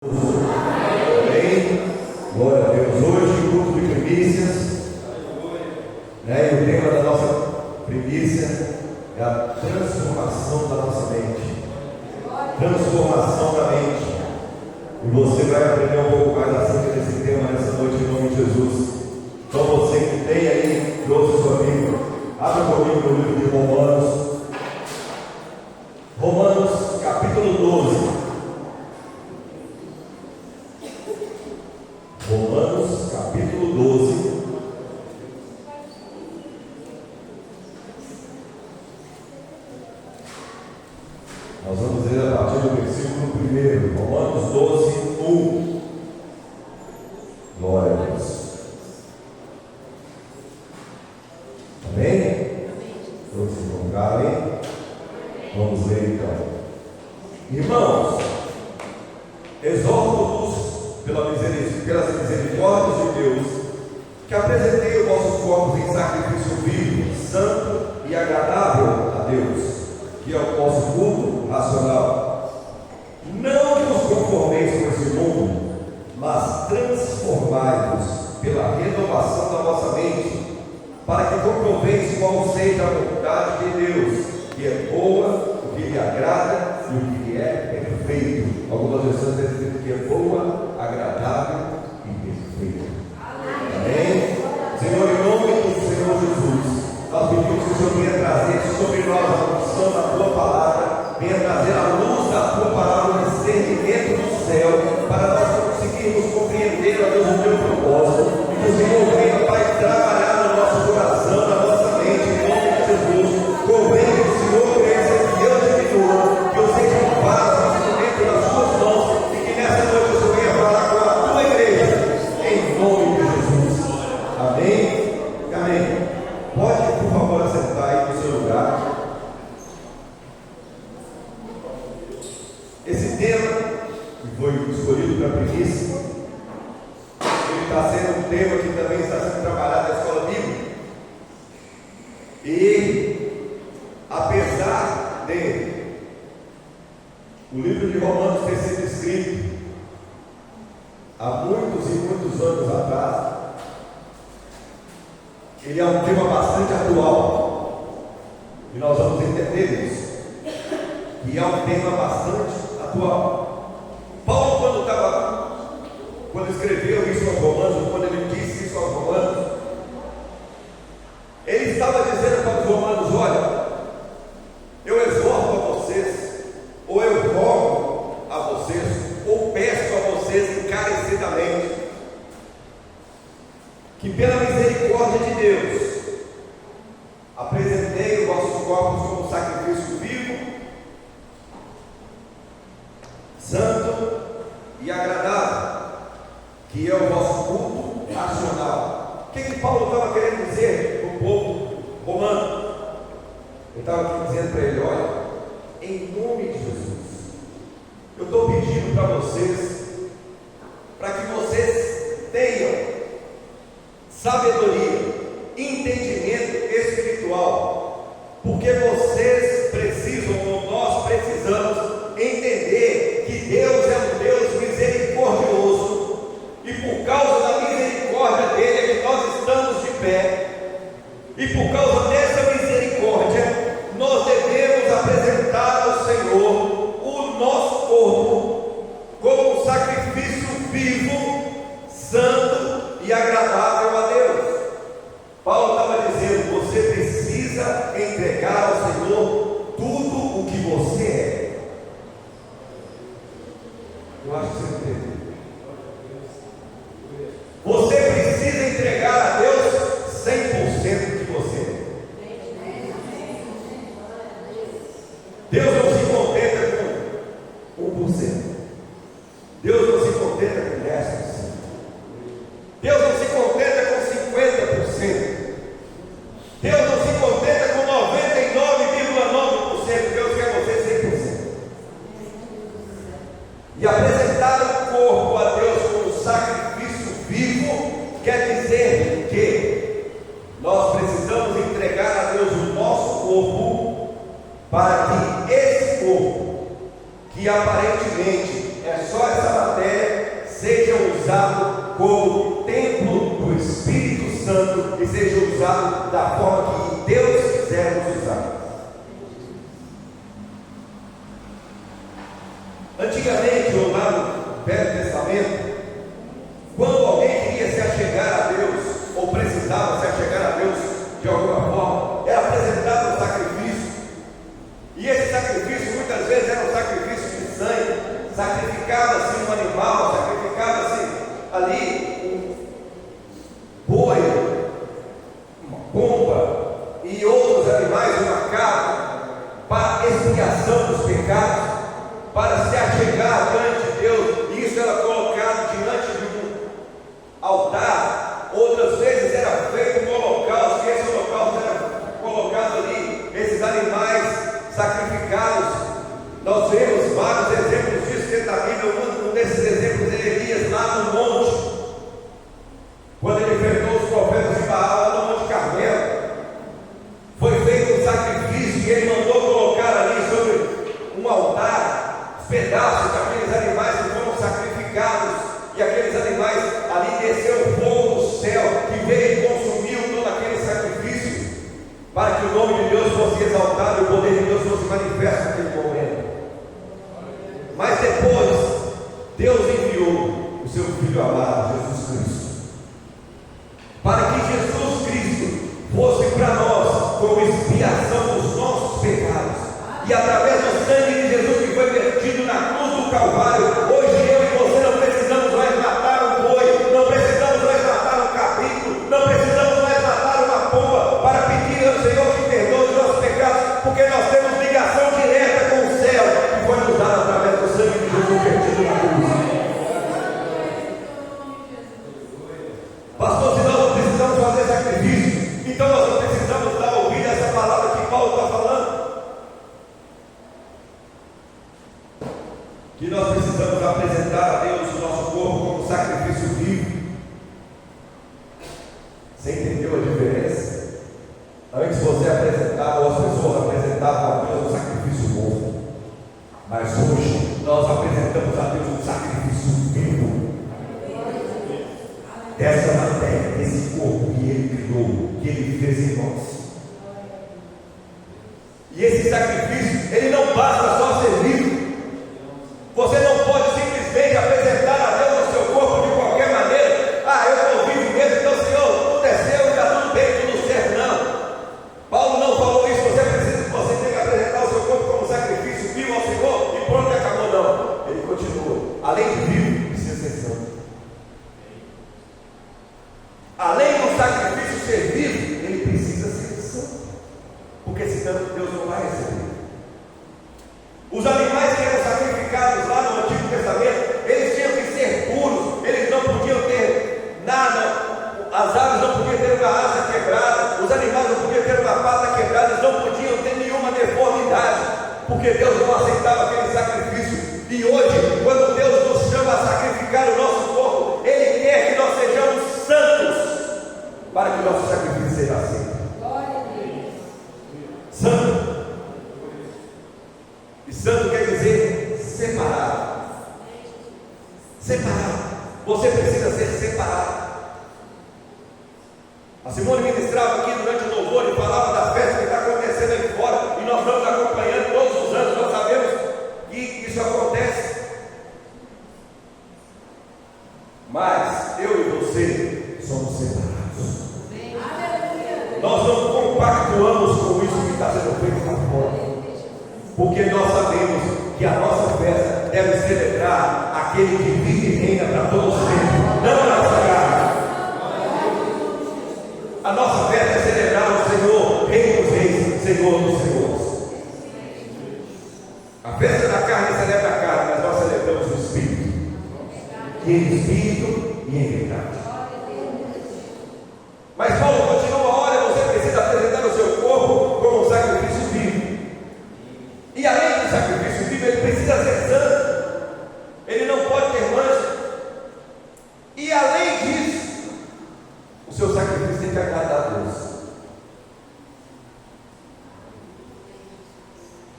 Amém? Glória a Deus. Hoje, o culto de primícias, e o tema da nossa primícia é a transformação da nossa mente. Transformação da mente. E você vai aprender um pouco mais acerca desse tema nessa noite, em nome de Jesus. Então, você que tem aí, trouxe sua Bíblia, abra comigo no livro de Romanos. Romanos, capítulo 12. Romanos, capítulo 12. Nós vamos ler a partir do versículo 1. Romanos 12, 1. Glória a Deus. Amém? Todos se colocarem. Vamos ler então. Irmãos, exorto-vos pelas misericórdias de Deus, que apresentei os vossos corpos em sacrifício vivo, santo e agradável a Deus, que é o vosso culto racional. Não vos conformeis com esse mundo, mas transformai-vos pela renovação da vossa mente, para que comproveis qual seja a vontade de Deus, que é boa, o que lhe agrada e o que lhe é perfeito. Algumas versões dizem que é boa, agradável e perfeito. Amém? Senhor, em nome do Senhor Jesus, nós pedimos que o Senhor venha trazer sobre nós a unção da tua palavra, venha trazer a luz da tua palavra, o discernimento do céu, para nós conseguirmos compreender, ó Deus, o teu propósito, e que o Senhor venha, Pai, trabalhar no nosso coração, na nossa mente, em nome de Jesus. Convém que o Senhor cresça, que eu diminua, que eu seja um vaso, um instrumento nas suas mãos, e que nessa noite o Senhor venha falar com a tua igreja, em nome de Jesus. Amém? Amém. Pode, por favor, assentar aí no seu lugar. Esse tema, que foi escolhido para a primícia, ele está sendo um tema que também está sendo trabalhado na escola bíblica. E, apesar de o livro de Romanos ter sido escrito há muitos e muitos anos atrás, ele é um tema bastante atual, e nós vamos entender isso, e é um tema bastante atual. Paulo, quando escreveu isso aos Romanos, quando ele disse isso aos Romanos, ele estava dizendo para os Romanos: olha, eu exorto a vocês, ou eu rogo a vocês, ou peço a vocês encarecidamente, que pela misericórdia de Deus apresentei os vossos corpos como sacrifício vivo, santo e agradável, que é o vosso culto racional. O que Paulo estava querendo dizer para o povo romano? Ele estava aqui dizendo para ele: olha, em nome de Jesus, eu estou pedindo para vocês, para que vocês tenham sabedoria, entendimento espiritual, porque vocês precisam, ou nós precisamos, entender que Deus é um Deus misericordioso, e por causa da misericórdia dele é que nós estamos de pé, e por causa dessa misericórdia nós devemos apresentar ao Senhor o nosso corpo como um sacrifício vivo, santo e agradável a Deus. Paulo estava dizendo: você precisa entregar ao Senhor tudo o que você é. Eu acho que você entendeu. Você precisa entregar a Deus 100% de você. Deus não se contenta com 1%. Deus não se contenta com 10%. Deus não se contenta com 50%. Deus não se contenta com 99,9%. Deus quer você 100%. E apresentar o corpo a Deus como sacrifício vivo quer dizer que nós precisamos entregar a Deus o nosso corpo, para que esse corpo, que aparentemente é só essa matéria usado como templo do Espírito Santo e seja usado da forma que Deus quiser nos usar. Antigamente, ou lá no Velho Testamento, quando alguém queria se achegar a Deus, ou precisava se achegar a Deus de alguma forma, era apresentado um sacrifício, e esse sacrifício muitas vezes era um sacrifício de sangue. Sacrificava-se um animal, sacrificava-se ali um boi, uma pomba e outros animais, uma cabra, para expiação dos pecados, para se achegar diante de Deus. E isso era colocado diante de um altar. Outras vezes era feito um holocausto, e esse holocausto era colocado ali, esses animais sacrificados. Nós vemos vários exemplos disso dentro da Bíblia. Um desses exemplos é Elias lá no monte, quando ele enfrentou os profetas de Baal lá no Monte Carmelo. Foi feito um sacrifício e ele mandou colocar ali sobre um altar os pedaços daqueles animais que foram sacrificados, e aqueles animais ali desceu o fogo do céu que veio e consumiu todo aquele sacrifício, para que o nome de Deus fosse exaltado e o poder de Deus fosse manifesto naquele momento. Mas depois, Deus enviou o seu Filho amado, Jesus Cristo, para que Jesus Cristo fosse para nós como expiação dos nossos pecados, e através do sangue de Jesus que foi vertido na cruz do Calvário, hoje eu e você não precisamos mais matar um boi, não precisamos mais matar um cabrito, não precisamos mais matar uma pomba para pedir ao Senhor que perdoe os nossos pecados, porque nós temos ligação direta com o céu, que foi nos dado através do sangue de Jesus vertido na cruz. Pastor, se nós não precisamos fazer sacrifício, então nós não precisamos dar ouvir essa palavra que Paulo está falando, que nós precisamos apresentar a Deus o nosso corpo como sacrifício vivo. Você entendeu a diferença? Antes você apresentava, ou as pessoas apresentavam a Deus um sacrifício morto, mas hoje nós apresentamos a Deus um sacrifício vivo, dessa matéria, desse corpo que Ele criou, que Ele fez em nós. E esse sacrifício, ele não basta só ser vivo. Você não pode simplesmente apresentar a Deus o seu corpo de qualquer maneira. Ah, eu estou vivo mesmo, então Senhor, tudo é seu, está tudo bem, tudo certo. Não, Paulo não falou isso. Você tem que apresentar o seu corpo como sacrifício vivo ao Senhor e pronto, acabou. Não, ele continua. Além de vivo, precisa ser santo. Além do sacrifício ser vivo, ele precisa ser santo, porque senão Deus não vai receber. Os animais que eram sacrificados lá no Antigo Testamento, eles tinham que ser puros, eles não podiam ter nada, as aves não podiam ter uma asa quebrada, os animais não podiam ter uma pata quebrada, eles não podiam ter nenhuma deformidade, porque Deus não aceitava aquele sacrifício. E hoje, quando Deus nos chama a sacrificar o nosso corpo, Ele quer que nós sejamos santos, para que o nosso sacrifício seja aceito. Santo. E santo quer dizer separado. Separado. Você precisa ser separado. A Simone ministrava aqui durante o louvor e falava da festa que está acontecendo aí fora, e nós estamos acompanhando todos os anos. Nós sabemos que isso acontece, mas eu e você somos separados. Nós não compactuamos com isso que está sendo feito lá fora, porque nós sabemos que a nossa festa deve celebrar aquele que vive e reina para todos sempre, não a nossa carne. A nossa festa é celebrar o Senhor, Rei dos Reis, Senhor dos Senhores. A festa da carne celebra a carne, mas nós celebramos o Espírito, que em Espírito e em verdade. Mas Paulo continua: olha, você precisa apresentar o seu corpo como um sacrifício vivo. E além do sacrifício vivo, ele precisa ser santo, ele não pode ter mancha. E além disso, o seu sacrifício tem que agradar a Deus.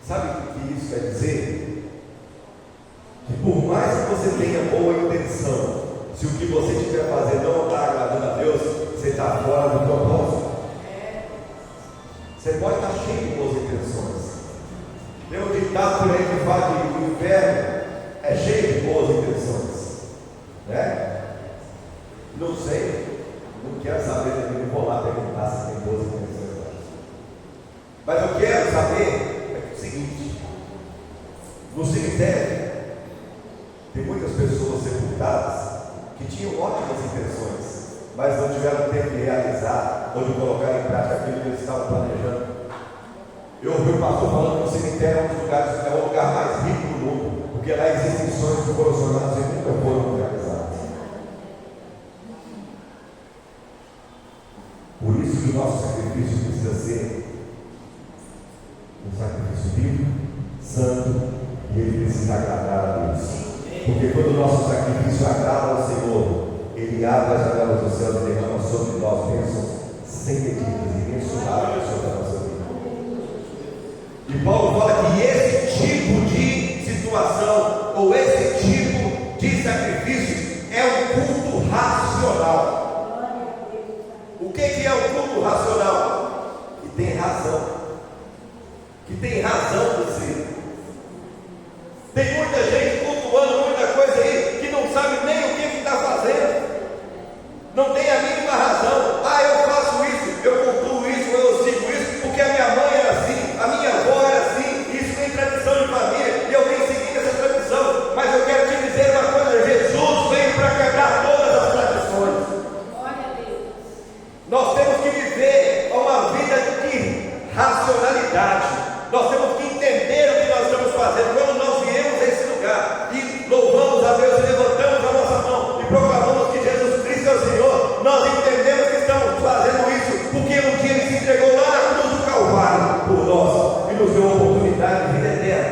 Sabe o que isso quer dizer? Que por mais que você tenha boa intenção, Se o que você estiver fazendo não está agradando a Deus, você está fora do propósito. Você pode estar cheio de boas intenções. Tem um ditado por aí que fala que o inferno é cheio de boas intenções, né? Não sei, não quero saber, também não vou lá perguntar se tem boas intenções. Mas eu quero saber o seguinte: no cemitério tem muitas pessoas sepultadas que tinham ótimas intenções, mas não tiveram tempo de realizar ou de colocar em prática aquilo que eles estavam planejando. Eu ouvi o pastor falando que o cemitério é o lugar mais rico do mundo, porque lá existem sonhos que foram sonhados e nunca foram realizados. Por isso que o nosso sacrifício precisa ser um sacrifício vivo, santo, e ele precisa agradar a Deus. Porque quando o nosso sacrifício agrada ao Senhor, Ele abre as janelas do céu e derrama sobre nós bênçãos sem medidas e mensuráveis sobre a nossa vida. E Paulo fala que esse tipo de situação, ou esse tipo de sacrifício, é um culto racional. O que é o culto racional? Que tem razão. Que tem razão de ser. Tem muita gente cultuando muita coisa aí que não sabe nem o que está fazendo. Não tem a mínima razão. Ah, eu faço isso, eu cultuo isso, eu sigo isso, porque a minha mãe era assim, a minha avó era assim, isso tem tradição de família, e eu venho seguindo essa tradição. Mas eu quero te dizer uma coisa: Jesus veio para quebrar todas as tradições. Glória a Deus. Nós temos que viver uma vida de racionalidade. Nós temos que entender o que nós estamos fazendo. Quando nós viemos a esse lugar e louvamos a Deus e levantamos a nossa mão e proclamamos que Jesus Cristo é o Senhor, nós entendemos que estamos fazendo isso porque um dia Ele se entregou lá na cruz do Calvário por nós e nos deu a oportunidade de vida eterna.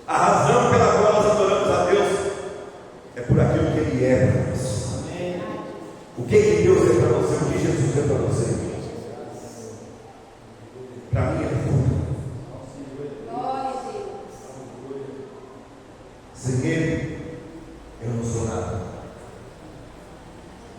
A razão pela qual nós adoramos a Deus é por aquilo que Ele é para nós. O que Deus é para você, o que Jesus é para você. Para mim é tudo. Sem Ele, eu não sou nada.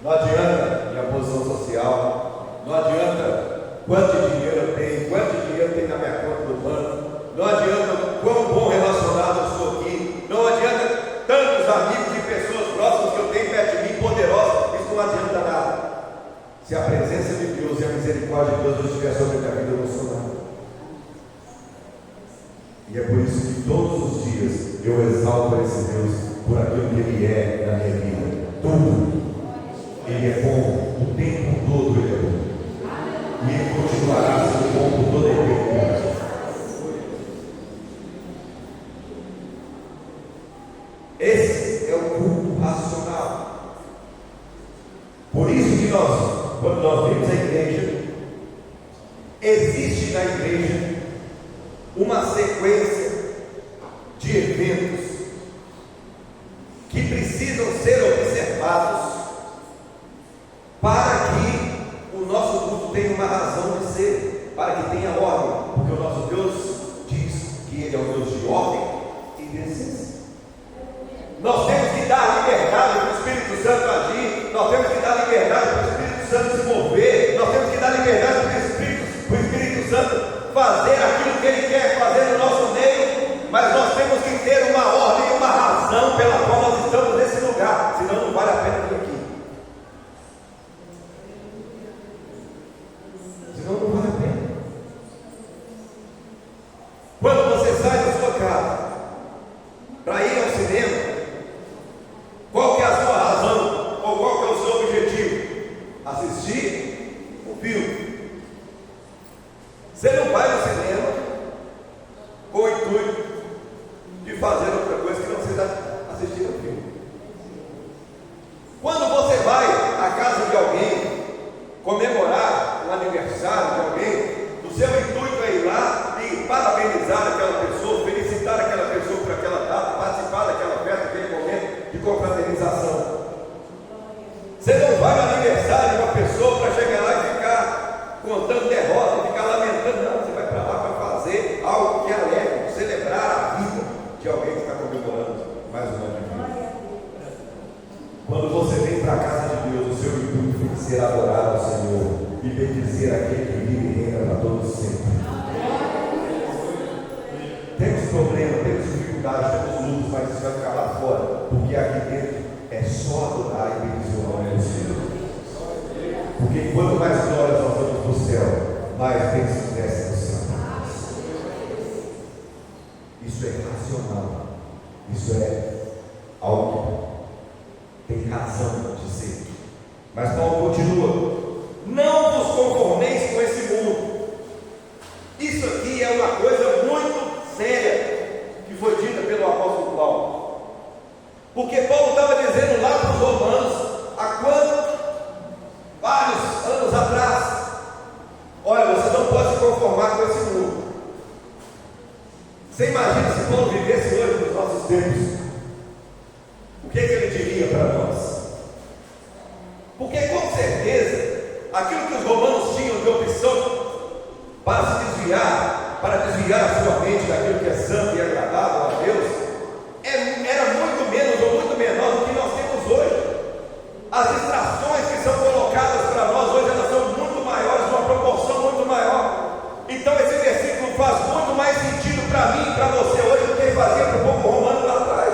Não adianta minha posição social, não adianta quanto dinheiro eu tenho, quanto dinheiro tem na minha conta do banco, não adianta quão bom relacionado eu sou aqui, não adianta tantos amigos e pessoas próximas que eu tenho perto de mim, poderosas, isso não adianta nada. Se a presença de Deus e a misericórdia de Deus não estiver sobre a minha vida, eu não sou nada. E é por isso que todos os dias eu exalto esse Deus por aquilo que Ele é na minha vida. Tudo. Ele é bom, o tempo todo Ele é bom. E Ele continuará sendo bom por toda a eternidade. Esse é o culto racional. Por isso que quando nós vimos a igreja, existe na igreja uma sequência de eventos que precisam ser observados para que o nosso culto tenha uma razão de ser, para que tenha ordem, porque o nosso Deus diz que Ele é um Deus de ordem e decência. Nós temos que dar liberdade para o Espírito Santo agir, nós temos que dar liberdade para o Espírito Santo se mover, nós temos que dar liberdade para o Espírito Santo fazer aquilo que Ele quer fazer no nosso meio, mas nós temos que ter uma ordem e uma razão pela qual nós estamos nesse lugar, senão não vale a pena vir aqui. Senão não vale a pena. Quando você sai da sua casa para ir ao cinema, qual que é a sua razão? Ou qual que é o seu objetivo? Assistir o filme. Você não vai no cinema com o intuito de fazer outra coisa que não seja assistir o filme. Quando você vai à casa de alguém comemorar um aniversário de alguém, o seu intuito é ir lá e parabenizar aquela pessoa, felicitar aquela pessoa por aquela data, participar daquela festa, aquele momento de confraternização. Você não vai no aniversário de uma pessoa para chegar lá e ficar contando derrota, ficar lamentando. Não, você vai para lá para fazer algo que é alegre, celebrar a vida de alguém que está comemorando. mais um ano de vida. Quando você vem para a casa de Deus, o seu intuito tem que ser adorar ao Senhor e bendizer aquele que vive e reina para todos sempre. Temos problemas, temos dificuldades, temos lutas, mas isso vai ficar lá fora, porque aqui dentro é só adorar e bendizer o nome do Senhor. Porque quanto mais glórias nós damos para o céu, mais bênçãos descem do céu. Isso é racional. Isso é algo que tem razão de ser. Mas Paulo continua: não vos conformeis com esse mundo. Isso aqui é uma coisa muito séria que foi dita pelo apóstolo Paulo. Porque Paulo estava dizendo lá para os romanos, há quanto? Vários anos atrás: olha, você não pode se conformar com esse mundo. Você imagina se Paulo vivesse hoje nos nossos tempos, o que ele diria para nós? Porque com certeza aquilo que os romanos tinham de opção para se desviar, para desviar a sua mente daquilo que é santo e agradável a Deus, era muito menos ou muito menor do que nós temos hoje. As distrações que são colocadas para nós hoje, elas são muito maiores, uma proporção muito maior. Então esse versículo faz muito mais sentido para mim e para você hoje do que fazia para o povo romano lá atrás.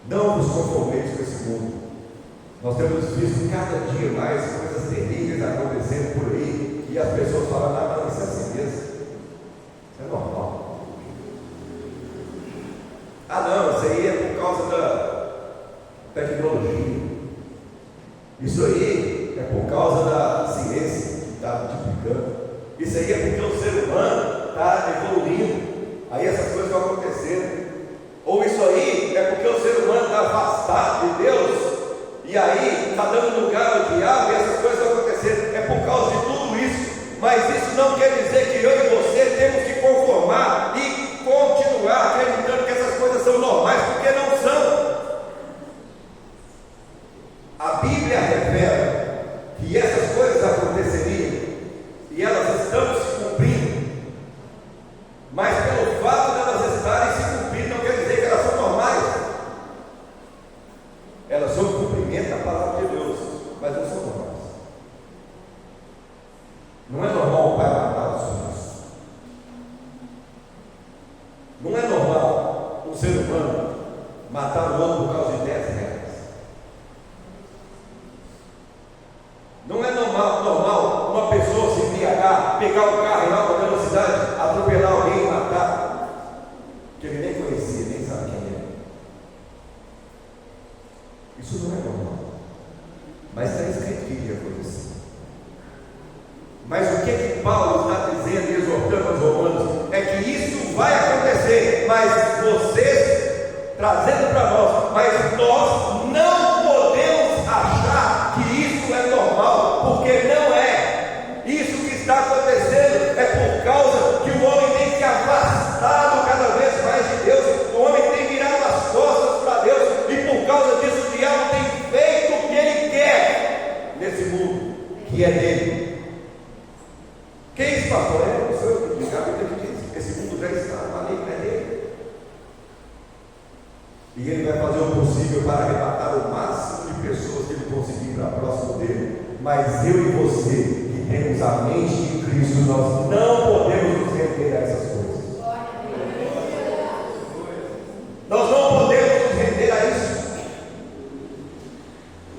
Não nos conformeis com esse mundo. Nós temos visto cada dia mais coisas terríveis acontecendo por aí, e as pessoas falam: não, isso é assim mesmo, isso é normal. Ah não, isso aí é por causa da tecnologia, isso aí é por causa da ciência que está multiplicando, isso aí é porque o ser humano está evoluindo, aí essas coisas vão acontecendo. Ou isso aí é porque o ser humano está afastado de Deus, e aí está dando lugar ao diabo, e essas coisas vão acontecer. É por causa de tudo isso. Mas isso não quer dizer que eu e você temos que conformar e continuar acreditando que essas coisas são normais, porque não são. A Bíblia revela que essas coisas aconteceriam, e elas estão se cumprindo, mas pelo fato de elas estarem se cumprindo, não quer dizer que elas são normais. Elas são o cumprimento da palavra de Deus, mas não são normais. Não é normal o pai matar os filhos. Não é normal um ser humano matar o outro por causa de 10 reais. Não é normal uma pessoa se embriagar, pegar o carro em alta velocidade, atropelar alguém e matar, que ele nem conhecia, nem sabe quem é. Isso não é normal, mas está escrito que iria acontecer. Mas o que Paulo está dizendo e exortando aos romanos é que isso vai acontecer, mas vocês trazendo para nós, mas nós não podemos achar que isso é normal, porque não é. Isso que está acontecendo é por causa que o homem tem se afastado cada vez mais de Deus, o homem tem virado as costas para Deus, e por causa disso o diabo tem feito o que ele quer nesse mundo que é dele. Quem isso, pastor? Não sou eu que digo, a Bíblia que diz: esse mundo já está, a lei é dele. E ele vai fazer o possível para arrebatar o máximo de pessoas que ele conseguir para próximo dele. Mas eu e você, que temos a mente em Cristo, nós não podemos nos render a essas coisas. Nós não podemos nos render a isso.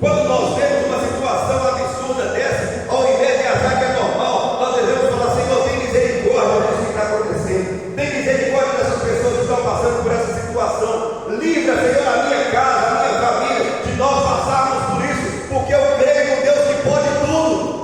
Quando nós vemos uma situação absurda dessa, ao invés de achar que é normal, nós devemos falar: Senhor, tem misericórdia disso que está acontecendo, tem misericórdia dessas pessoas que estão passando por essa situação, livra, Senhor, a minha casa, a minha família, de nós passarmos por isso, porque eu creio no Deus que pode tudo.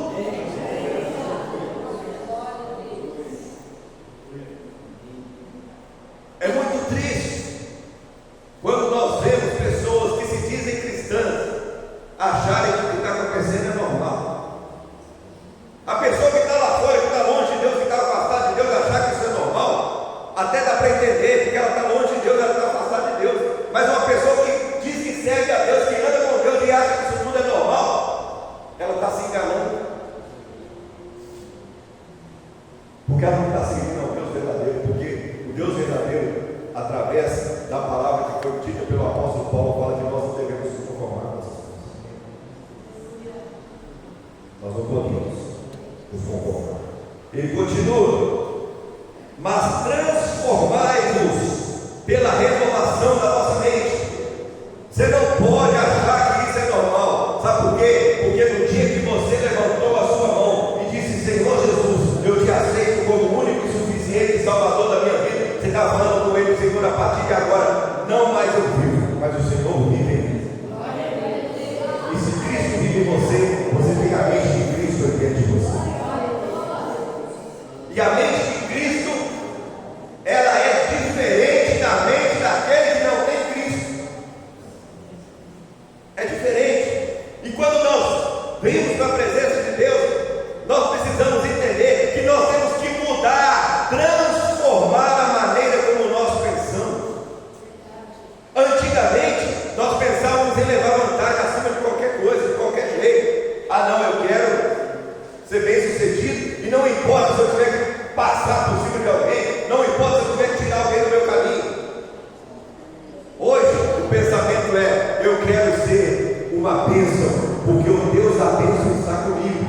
não está seguindo ao Deus verdadeiro, porque o Deus verdadeiro, através da palavra que foi dita pelo apóstolo Paulo, fala que nós não devemos nos conformar com essas coisas. Nós não podemos nos conformar. Ele continua: mas transformai-vos pela renovação da vossa mente. Você não pode achar que isso é normal. Sabe por quê? Porque no dia que você levantou a sua mão e disse: Senhor Jesus, eu te aceito como único e suficiente Salvador da minha vida, você está falando com ele: Senhor, a partir de agora, não mais eu vivo, mas o Senhor vive em mim. E se Cristo vive em você, você tem a mente de Cristo dentro de você. E a mente de Cristo, ela é diferente da mente daquele que não tem Cristo. É diferente. E quando nós vimos na presença de Deus, nós precisamos entender que nós temos que mudar, transformar a maneira como nós pensamos. Antigamente, nós pensávamos em levar vantagem acima de qualquer coisa, de qualquer jeito. Ah, não, eu quero ser bem sucedido, e não importa se eu tiver que passar por cima de alguém, não importa se eu tiver que tirar alguém do meu caminho. Hoje, o pensamento é: eu quero ser uma bênção, porque o Deus da bênção está comigo.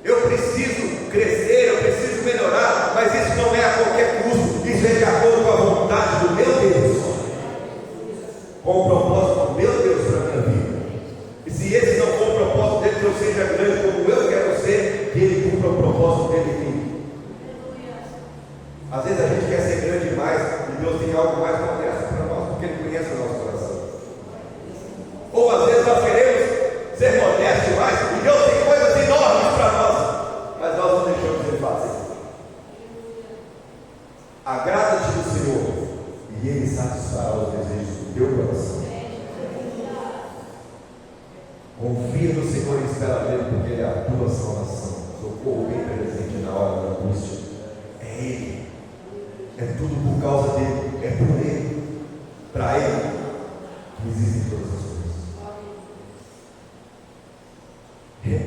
Eu preciso crescer, eu preciso melhorar, mas isso não é a qualquer custo, isso é de acordo com a vontade do meu Deus, com o propósito do meu Deus para a minha vida. E se esse não for o propósito dele, que eu seja grande como eu quero ser, que ele cumpra o propósito dele em mim. Às vezes a gente quer ser grande demais e Deus tem algo mais modesto para nós, porque ele conhece o nosso coração. Ou às vezes nós queremos ser modestos demais e Deus tem coisas enormes para nós, mas nós não deixamos ele fazer. Agrada-te do Senhor e ele satisfará os desejos do teu coração. Confia no Senhor e espera nele, porque ele é a tua salvação, socorro bem presente na hora da angústia. É ele, é tudo por causa dele, é por ele, para ele que existem todas as coisas.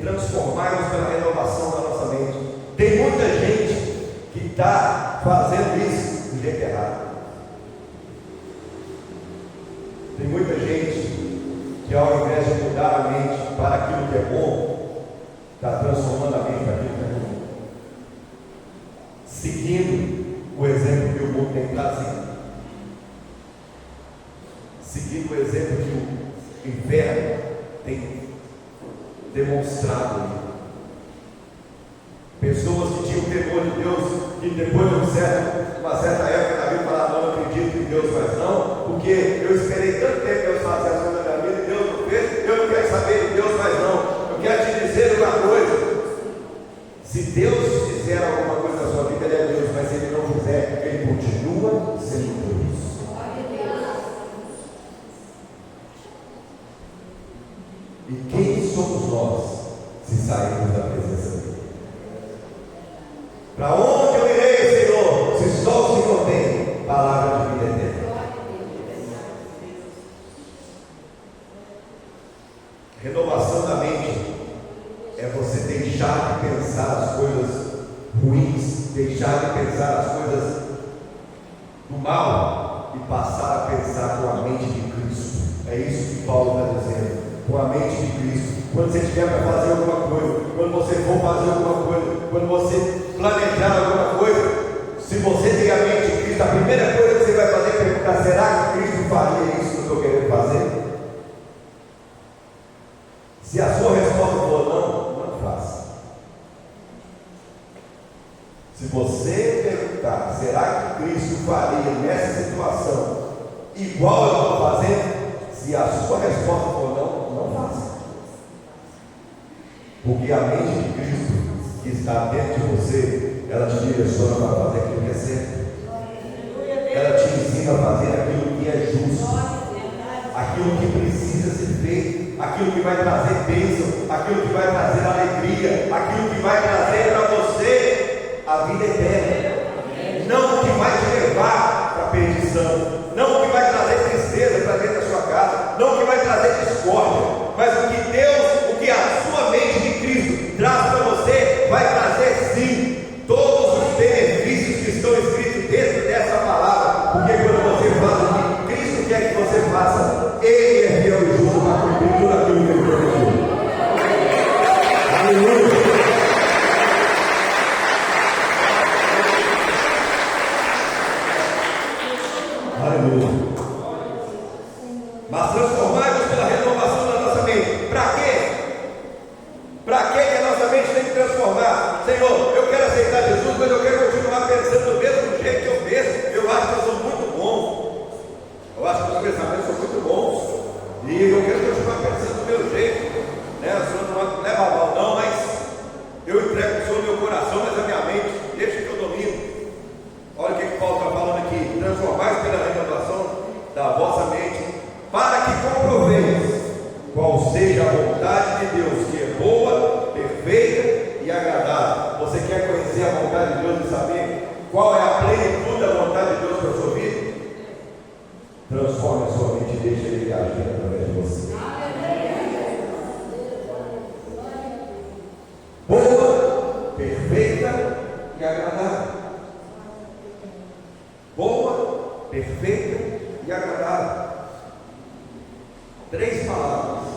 Transformar-nos pela renovação da nossa mente. Tem muita gente que está fazendo isso do jeito errado. Tem muita gente que, ao invés de mudar a mente para aquilo que é bom, está transformando a mente para aquilo que é ruim, seguindo o exemplo que o mundo tem trazido, seguindo o exemplo que o inferno tem demonstrado. Pessoas que tinham temor de Deus, que depois de uma certa época da vida falaram: não acredito em Deus mais não, porque eu esperei tanto tempo Deus fazer as coisas da minha vida e Deus não fez, eu não quero saber de Deus mais não. Eu quero te dizer uma coisa: se Deus fizer alguma coisa na sua vida, ele é Deus, mas se ele não fizer, ele continua sendo Deus. E quem somos nós se sairmos da presença dele? Para onde eu irei, Senhor, se só o Senhor tem palavra de vida eterna? Renovação da mente é você deixar de pensar as coisas ruins, deixar de pensar as coisas do mal e passar a pensar com a mente de Cristo. É isso que Paulo está dizendo, com a mente de Cristo. Quando você tiver para fazer alguma coisa, quando você for fazer alguma coisa, quando você planejar alguma coisa, se você tem a mente de Cristo, a primeira coisa que você vai fazer é perguntar: será que Cristo faria isso que eu estou querendo fazer? Se a sua resposta for não, não faça. Se você perguntar: será que Cristo faria nessa situação igual eu estou fazendo? Se a sua resposta for não, não faça. Porque a mente de Cristo que está dentro de você, ela te direciona para fazer aquilo que é certo. Ela te ensina a fazer aquilo que é justo, aquilo que precisa ser feito, aquilo que vai trazer bênção, aquilo que vai trazer alegria, aquilo que vai trazer para você a vida eterna. Não o que vai te levar para a perdição, não o que vai trazer tristeza para dentro da sua casa, não o que vai trazer discórdia, mas o que Deus, o que a sua mente de Cristo traz para você, vai trazer qual é a plenitude da vontade de Deus para a sua vida? Transforme a sua mente e deixe Ele agir através de você. Boa, perfeita e agradável. Boa, perfeita e agradável. 3 palavras.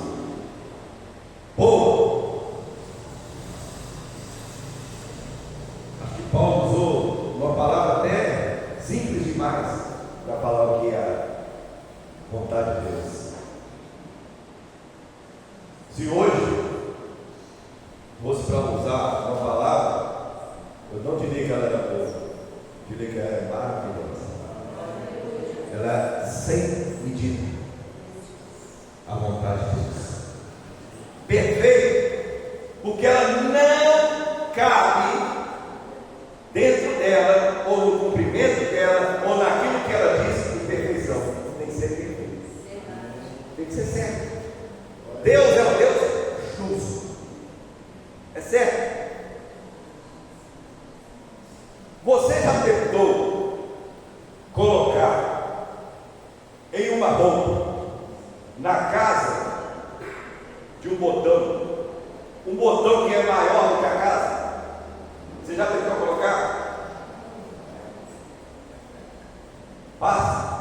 Boa. Acho que Paulo usou uma palavra até simples demais para falar o que é a vontade de Deus. Se hoje fosse para usar uma palavra, eu não diria que ela era boa, eu diria que ela é maravilhosa. Ela é sem medida. A vontade de Deus. Perfeito, porque ela não cabe dentro dela, ou no cumprimento dela, ou naquilo que ela diz de perfeição. Tem que ser perfeito. Tem que ser certo. Deus é um Deus justo. É certo? Você já tentou colocar em uma roupa, na casa, de um botão que é maior do que a casa? Você já tentou colocar? Passa.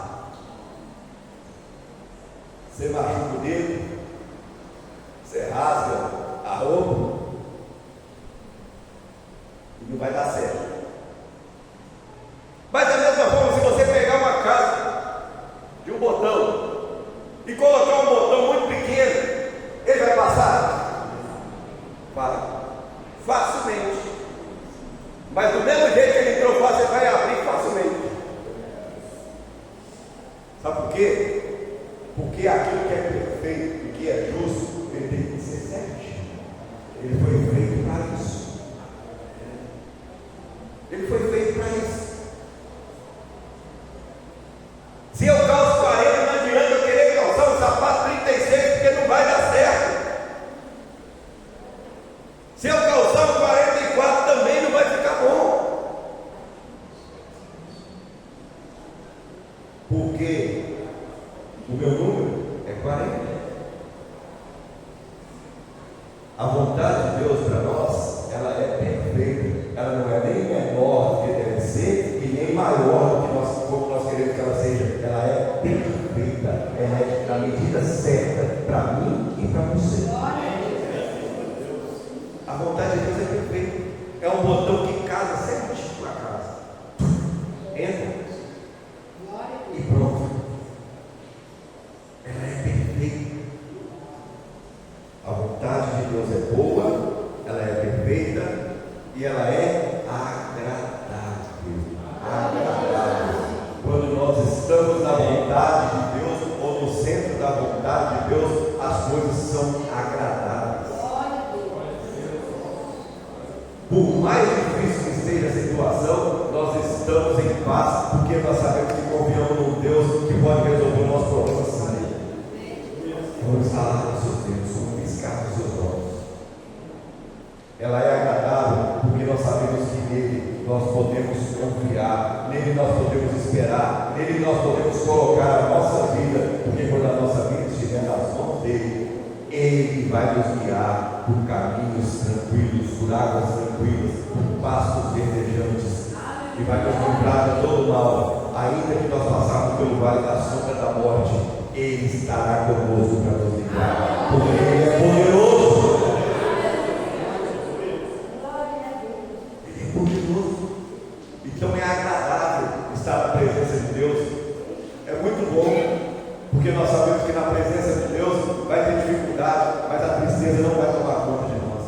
Você machuca o dedo, você rasga a roupa e não vai dar certo. Mas da mesma forma, se você pegar uma casa de um botão e colocar um botão muito pequeno, ele vai passar? Vai. Facilmente. Mas do mesmo jeito que ele entrou fácil, ele vai abrir facilmente. Sabe por quê? Porque aquilo que é perfeito e que é justo, ele tem que ser certinho. Ele foi feito para isso. Ele foi feito para isso. Se eu calço 40, não adianta eu querer calçar um sapato 36, porque não vai dar certo. Se eu calçar um 44, também não vai ficar bom. Porque o meu número é 40. A vontade de Deus para nós, ela é perfeita. Ela não é nem menor do que deve ser e nem maior do que como nós queremos que ela seja. Ela é perfeita. Ela é na medida certa para mim e para você. A vontade de Deus é perfeita. É um botão que casa certinho com a casa. Entra e pronto. Ela é perfeita. A vontade de Deus é boa, ela é perfeita e ela é agradável. Agradável. Quando nós estamos na vontade de Deus ou no centro da vontade de Deus, as coisas são agradáveis. Por mais difícil que esteja a situação, nós estamos em paz, porque nós sabemos que confiamos num Deus que pode resolver o nosso problema sério. Vamos instalar nos seus dedos, vamos piscar nos seus olhos. Ela é agradável, porque nós sabemos que nele nós podemos confiar, nele nós podemos esperar, nele nós podemos colocar a nossa vida, porque quando a nossa vida estiver nas mãos dele, ele vai nos guiar por caminhos tranquilos, por águas tranquilas, por pastos verdejantes, e vai nos livrar de todo mal. Ainda que nós passarmos pelo vale da sombra da morte, ele estará conosco para nos livrar, porque ele é poderoso. Ele é poderoso. Então é agradável estar na presença de Deus. É muito bom, porque nós sabemos que na presença de Deus vai ter dificuldade, mas a tristeza não vai tomar conta de nós.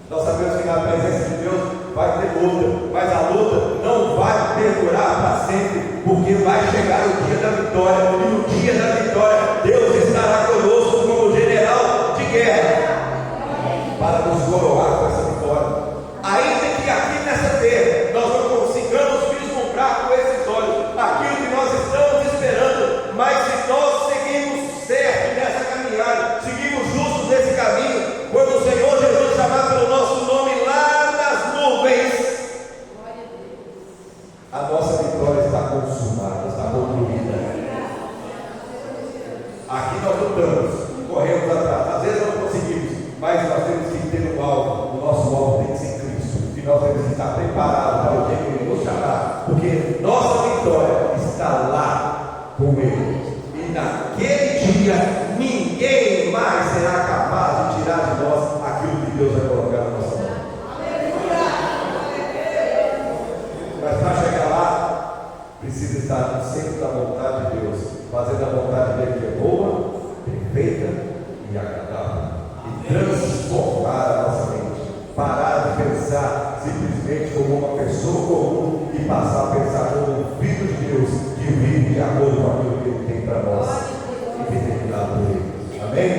Nós sabemos que na presença de Deus vai ter luta, mas a luta não vai perdurar para sempre, porque vai chegar o dia da vitória, e no dia da vitória Deus estará conosco como general de guerra para nos coroar com essa vitória. Ainda que aqui nessa terra nós não consigamos vislumbrar com esses olhos aquilo que nós estamos esperando, mas se nós seguimos certo nessa caminhada, seguimos justos nesse caminho, quando o Senhor Jesus chamar pelo nosso nome lá nas nuvens, que nós devemos estar preparados para o dia que Ele nos chamar, porque nossa vitória está lá com Ele, e naquele dia ninguém mais será capaz de tirar de nós aquilo que Deus vai colocar na nossa mão. Mas para chegar lá, precisa estar no centro da vontade de Deus, fazendo a vontade dele que é boa, perfeita e agradável, e transformar a nossa mente, parar de pensar simplesmente como uma pessoa comum e passar a pensar como um filho de Deus que vive de acordo com aquilo que Ele tem para nós e determinado por Ele. Amém?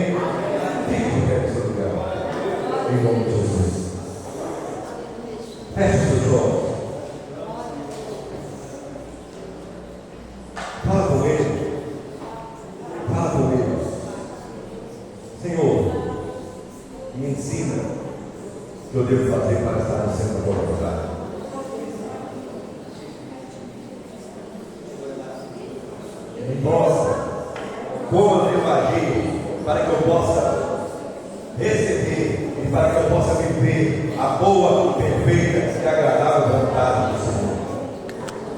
Fique de pé no seu lugar, em nome de Jesus. Feche os seus olhos. Fala com Ele. Fala com Ele. Senhor, me ensina o que eu devo fazer para estar no centro da tua vontade. Me mostra como eu devo agir para que eu possa receber e para que eu possa viver a boa, perfeita